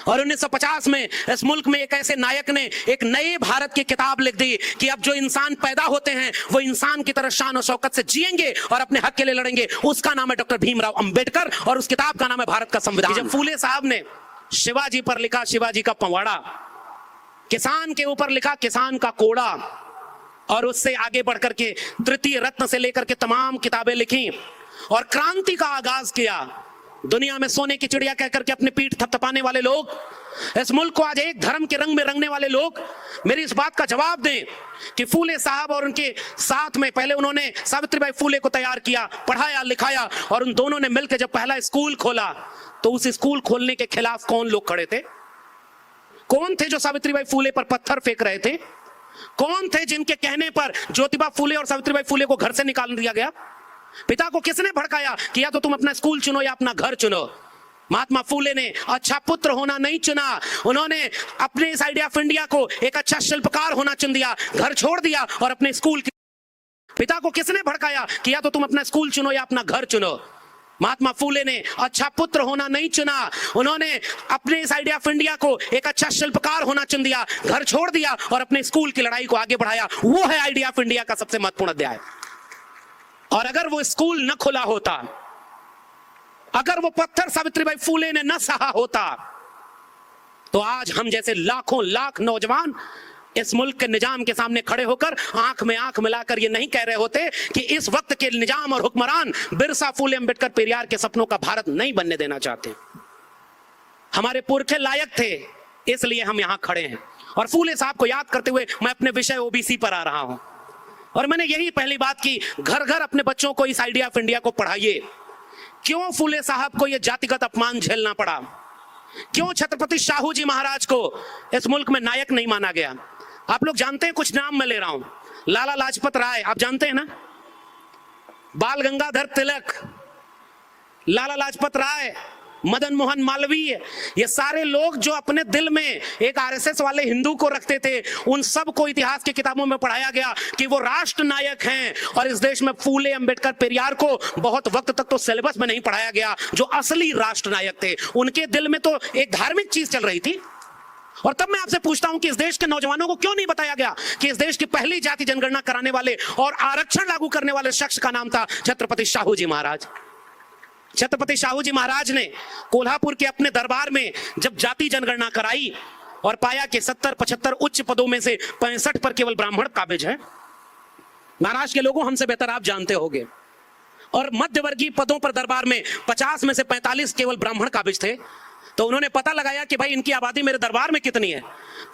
और 1950 में इस मुल्क में एक ऐसे नायक ने एक नए भारत की किताब लिख दी कि अब जो इंसान पैदा होते हैं वो इंसान की तरह शान और शौकत से जिएंगे और अपने हक के लिए लड़ेंगे। उसका नाम है डॉक्टर भीमराव अंबेडकर और उस किताब का नाम है भारत का संविधान। जब फूले साहब ने शिवाजी पर लिखा शिवाजी का पवाड़ा, किसान के ऊपर लिखा किसान का कोड़ा, और उससे आगे बढ़कर के तृतीय रत्न से लेकर के तमाम किताबें लिखी और क्रांति का आगाज किया। दुनिया में सोने की चिड़िया कहकर के अपने पीठ थपथपाने वाले लोग, इस मुल्क को आज एक धर्म के रंग में रंगने वाले लोग मेरी इस बात का जवाब दें कि फूले साहब और उनके साथ में पहले उन्होंने सावित्रीबाई फूले को तैयार किया, पढ़ाया लिखाया, और उन दोनों ने मिलकर जब पहला स्कूल खोला तो उस स्कूल खोलने के खिलाफ कौन लोग खड़े थे? कौन थे जो सावित्रीबाई फूले पर पत्थर फेंक रहे थे? कौन थे जिनके कहने पर ज्योतिबा फूले और सावित्रीबाई फूले को घर से निकाल दिया गया? पिता को किसने भड़काया कि या तो तुम अपना स्कूल चुनो या अपना घर चुनो? महात्मा फूले ने अच्छा पुत्र होना नहीं चुना, उन्होंने अपने इस आइडिया ऑफ इंडिया को एक अच्छा शिल्पकार होना चुन दिया, घर छोड़ दिया और अपने स्कूल की। पिता को किसने भड़काया कि या तो तुम अपना स्कूल चुनो या अपना घर चुनो? महात्मा फूले ने अच्छा पुत्र होना नहीं चुना, उन्होंने अपने इस आइडिया ऑफ इंडिया को एक अच्छा शिल्पकार होना चुन दिया, घर छोड़ दिया और अपने स्कूल की लड़ाई को आगे बढ़ाया। वो है आइडिया ऑफ इंडिया का सबसे महत्वपूर्ण अध्याय। और अगर वो स्कूल न खुला होता, अगर वो पत्थर सावित्रीबाई फूले ने न सहा होता, तो आज हम जैसे लाखों लाख नौजवान इस मुल्क के निजाम के सामने खड़े होकर आंख में आंख मिलाकर ये नहीं कह रहे होते कि इस वक्त के निजाम और हुक्मरान बिरसा, फूले, अंबेडकर, पेरियार के सपनों का भारत नहीं बनने देना चाहते। हमारे पुरखे लायक थे, इसलिए हम यहां खड़े हैं। और फूले साहब को याद करते हुए मैं अपने विषय ओबीसी पर आ रहा हूं और मैंने यही पहली बात की, घर घर अपने बच्चों को इस आइडिया ऑफ इंडिया को पढ़ाइए। क्यों फूले साहब को यह जातिगत अपमान झेलना पड़ा? क्यों छत्रपति शाहू जी महाराज को इस मुल्क में नायक नहीं माना गया? आप लोग जानते हैं, कुछ नाम मैं ले रहा हूं। लाला लाजपत राय, आप जानते हैं ना? बाल गंगाधर तिलक, लाला लाजपत राय, मदन मोहन मालवीय, ये सारे लोग जो अपने दिल में एक आरएसएस वाले हिंदू को रखते थे, उन सब को इतिहास की किताबों में पढ़ाया गया कि वो राष्ट्र नायक हैं। और इस देश में फूले, अंबेडकर, पेरियार को बहुत वक्त तक तो सिलेबस में नहीं पढ़ाया गया। जो असली राष्ट्र नायक थे, उनके दिल में तो एक धार्मिक चीज चल रही थी। और तब मैं आपसे पूछता हूं कि इस देश के नौजवानों को क्यों नहीं बताया गया कि इस देश की पहली जाति जनगणना कराने वाले और आरक्षण लागू करने वाले शख्स का नाम था छत्रपति शाहू जी महाराज। छत्रपति शाहू जी महाराज ने कोल्हापुर के अपने दरबार में जब जाति जनगणना कराई और पाया कि 70-75 उच्च पदों में से 65 पर केवल ब्राह्मण काबिज है। महाराष्ट्र के लोगों, हमसे बेहतर आप जानते होंगे। और मध्यवर्गीय पदों पर दरबार में 50 में से 45 केवल ब्राह्मण काबिज थे। तो उन्होंने पता लगाया कि भाई इनकी आबादी मेरे दरबार में कितनी है।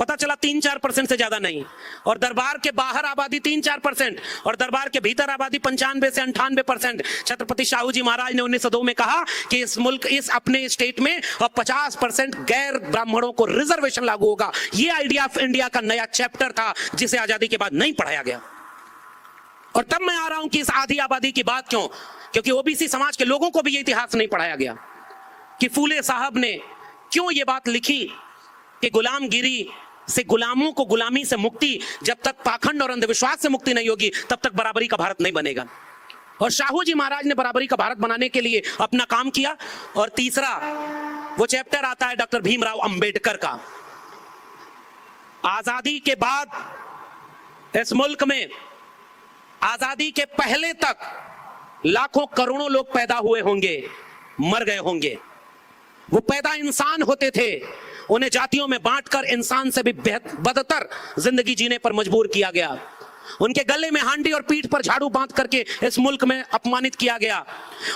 पता चला 3-4% से ज्यादा नहीं। और दरबार के बाहर आबादी 3-4% और दरबार के भीतर आबादी 95 से 98%। छत्रपति शाहू जी महाराज ने 1902 में कहा कि इस मुल्क, इस अपने स्टेट में अब 50% गैर ब्राह्मणों को रिजर्वेशन लागू होगा। ये आइडिया ऑफ इंडिया का नया चैप्टर था जिसे आजादी के बाद नहीं पढ़ाया गया। और तब मैं आ रहा हूं कि इस आधी आबादी की बात क्यों? क्योंकि ओबीसी समाज के लोगों को भी ये इतिहास नहीं पढ़ाया गया कि फूले साहब ने क्यों ये बात लिखी कि गुलामगिरी से, गुलामों को गुलामी से मुक्ति, जब तक पाखंड और अंधविश्वास से मुक्ति नहीं होगी तब तक बराबरी का भारत नहीं बनेगा। और शाहू जी महाराज ने बराबरी का भारत बनाने के लिए अपना काम किया। और तीसरा वो चैप्टर आता है डॉक्टर भीमराव अंबेडकर का। आजादी के बाद इस मुल्क में, आजादी के पहले तक लाखों करोड़ों लोग पैदा हुए होंगे, मर गए होंगे। वो पैदा इंसान होते थे, उन्हें जातियों में बांटकर इंसान से भी बदतर जिंदगी जीने पर मजबूर किया गया। उनके गले में हांडी और पीठ पर झाड़ू बांध करके इस मुल्क में अपमानित किया गया।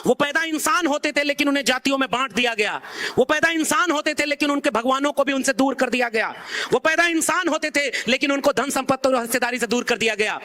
वो पैदा इंसान होते थे लेकिन उन्हें जातियों में बांट दिया गया। वो पैदा इंसान होते थे लेकिन उनके भगवानों को भी उनसे दूर कर दिया गया। वो पैदा इंसान होते थे लेकिन उनको धन संपत्ति और हिस्सेदारी से दूर कर दिया गया।